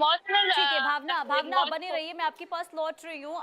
Emotional ठीक है भावना, भावना बनी रहिए, मैं आपके पास लौट रही हूँ।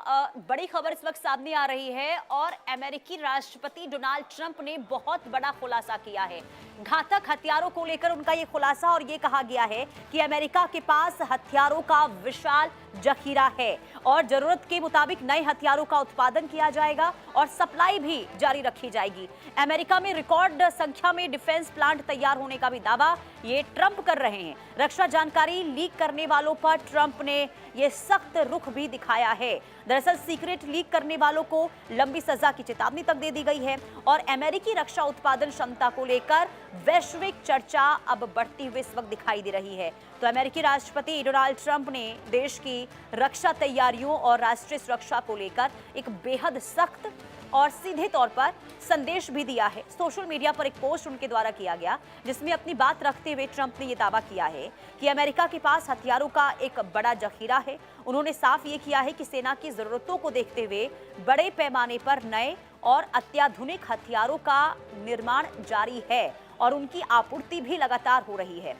बड़ी खबर इस वक्त सामने आ रही है और अमेरिकी राष्ट्रपति डोनाल्ड ट्रंप ने बहुत बड़ा खुलासा किया है। घातक हथियारों को लेकर उनका ये खुलासा, और ये कहा गया है कि अमेरिका के पास हथियारों का विशाल जखीरा है और जरूरत के मुताबिक नए हथियारों का उत्पादन किया जाएगा और सप्लाई भी जारी रखी जाएगी। अमेरिका में रिकॉर्ड संख्या में डिफेंस प्लांट तैयार होने का भी दावा ये ट्रंप कर रहे हैं। रक्षा जानकारी लीक करने वालों पर ट्रंप ने ये सख्त रुख भी दिखाया है। दरअसल सीक्रेट लीक करने वालों को लंबी सजा की चेतावनी तक दे दी गई है और अमेरिकी रक्षा उत्पादन क्षमता को लेकर वैश्विक चर्चा अब बढ़ती हुई इस वक्त दिखाई दे रही है। तो अमेरिकी राष्ट्रपति डोनाल्ड ट्रंप ने देश की रक्षा तैयारियों और राष्ट्रीय सुरक्षा को लेकर एक बेहद सख्त और सीधे तौर पर संदेश भी दिया है। सोशल मीडिया पर एक पोस्ट उनके द्वारा किया गया जिसमें अपनी बात रखते हुए ट्रंप ने यह दावा किया है कि अमेरिका के पास हथियारों का एक बड़ा जखीरा है। उन्होंने साफ ये किया है कि सेना की जरूरतों को देखते हुए बड़े पैमाने पर नए और अत्याधुनिक हथियारों का निर्माण जारी है और उनकी आपूर्ति भी लगातार हो रही है।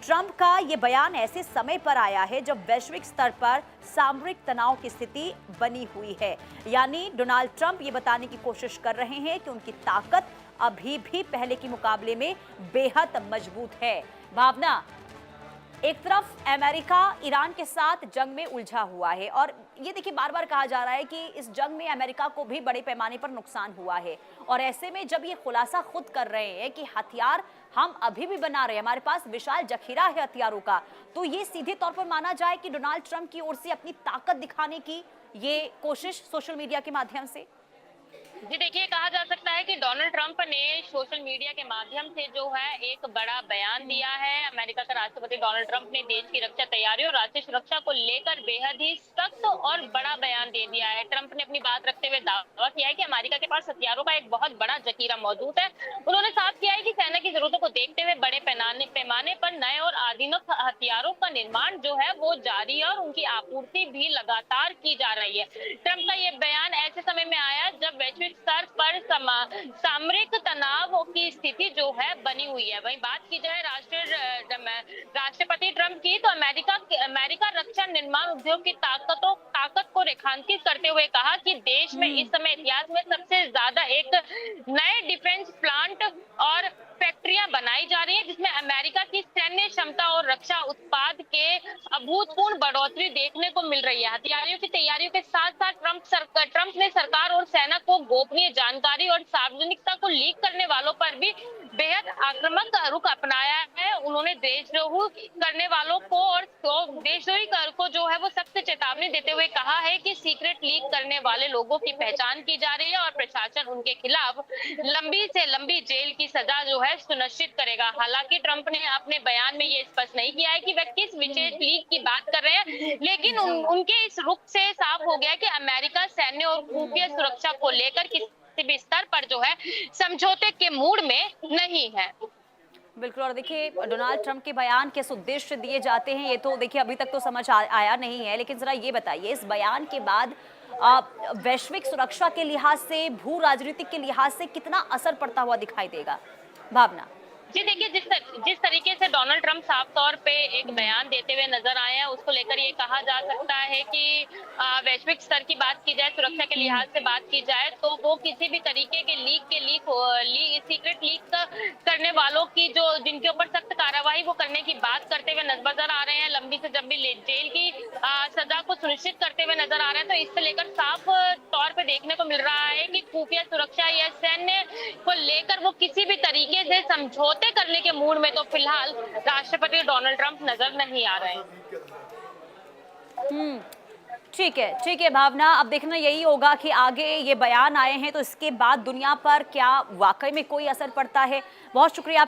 ट्रंप का ये बयान ऐसे समय पर आया है जब वैश्विक स्तर पर सामरिक तनाव की स्थिति बनी हुई है। यानी डोनाल्ड ट्रंप ये बताने की कोशिश कर रहे हैं कि उनकी ताकत अभी भी पहले के मुकाबले में बेहद मजबूत है। भावना, एक तरफ अमेरिका ईरान के साथ जंग में उलझा हुआ है और ये देखिए बार बार कहा जा रहा है कि इस जंग में अमेरिका को भी बड़े पैमाने पर नुकसान हुआ है और ऐसे में जब ये खुलासा खुद कर रहे हैं कि हथियार हम अभी भी बना रहे हैं, हमारे पास विशाल जखीरा है हथियारों का, तो ये सीधे तौर पर माना जाए कि डोनाल्ड ट्रंप की ओर से अपनी ताकत दिखाने की ये कोशिश सोशल मीडिया के माध्यम से। जी देखिए, कहा जा सकता है कि डोनाल्ड ट्रंप ने सोशल मीडिया के माध्यम से जो है एक बड़ा बयान दिया है। अमेरिका का राष्ट्रपति डोनाल्ड ट्रंप ने देश की रक्षा तैयारी और राष्ट्रीय सुरक्षा को लेकर बेहद ही सख्त और बड़ा बयान दे दिया है। ट्रंप ने अपनी बात रखते हुए दावा किया है कि अमेरिका के पास हथियारों का एक बहुत बड़ा जखीरा मौजूद है। उन्होंने साफ किया है कि सेना की जरूरतों को देखते हुए बड़े पैमाने पर नए और आधुनिक हथियारों का निर्माण जो है वो जारी है और उनकी आपूर्ति भी लगातार की जा रही है। ट्रंप का ये बयान ऐसे समय में आया जब वैश्विक स्तर पर सामरिक तनाव की स्थिति जो है बनी हुई है। वहीं बात की जाए राष्ट्रपति ट्रंप की, तो अमेरिका रक्षा निर्माण उद्योग की ताकत को रेखांकित करते हुए कहा कि देश में इस समय इतिहास में सबसे ज्यादा एक नए डिफेंस प्लांट और फैक्ट्रियां बनाई जा रही है जिसमें अमेरिका की सैन्य क्षमता और रक्षा उत्पाद के अभूतपूर्व बढ़ोतरी देखने को मिल रही है। हथियारों की तैयारियों के साथ साथ ट्रंप ने सरकार और सेना को गोपनीय जानकारी और सार्वजनिकता को लीक करने वालों पर भी बेहद आक्रामक रुख अपनाया है। उन्होंने देशद्रोह करने वालों को और देशद्रोही को जो है वो सख्त चेतावनी देते हुए कहा है कि सीक्रेट लीक करने वाले लोगों की पहचान की जा रही है और प्रशासन उनके खिलाफ लंबी से लंबी जेल की सजा जो है सुनिश्चित करेगा। हालांकि ट्रंप ने अपने बयान में ये स्पष्ट नहीं किया है कि वह किस विशेष लीक की बात कर रहे हैं, लेकिन उनके इस रुख से साफ हो गया कि अमेरिका सैन्य और खुफिया सुरक्षा को लेकर किसी भी स्तर पर जो है समझौते के मूड में नहीं है। बिल्कुल, और देखिए डोनाल्ड ट्रंप के बयान किस उद्देश्य दिए जाते हैं ये तो देखिए अभी तक तो समझ आया नहीं है, लेकिन जरा ये बताइए इस बयान के बाद वैश्विक सुरक्षा के लिहाज से, भू राजनीतिक के लिहाज से कितना असर पड़ता हुआ दिखाई देगा? भावना जी देखिए, जिस तरीके से डोनाल्ड ट्रंप साफ तौर पे एक बयान देते हुए नजर आए हैं, उसको लेकर ये कहा जा सकता है कि वैश्विक स्तर की बात की जाए, सुरक्षा के लिहाज से बात की जाए, तो वो किसी भी तरीके के सीक्रेट लीक करने वालों की जिनके ऊपर सख्त कार्रवाई वो करने की बात करते हुए नजर आ रहे हैं। लंबी से लंबी जेल की सजा को सुनिश्चित करते हुए नजर आ रहे हैं। तो इससे लेकर साफ तौर पे देखने को मिल रहा है कि खुफिया सुरक्षा या सैन्य को लेकर वो किसी भी तरीके से समझौते करने के मूड में तो फिलहाल राष्ट्रपति डोनाल्ड ट्रंप नजर नहीं आ रहे हैं। ठीक है भावना, अब देखना यही होगा कि आगे ये बयान आए हैं तो इसके बाद दुनिया पर क्या वाकई में कोई असर पड़ता है। बहुत शुक्रिया।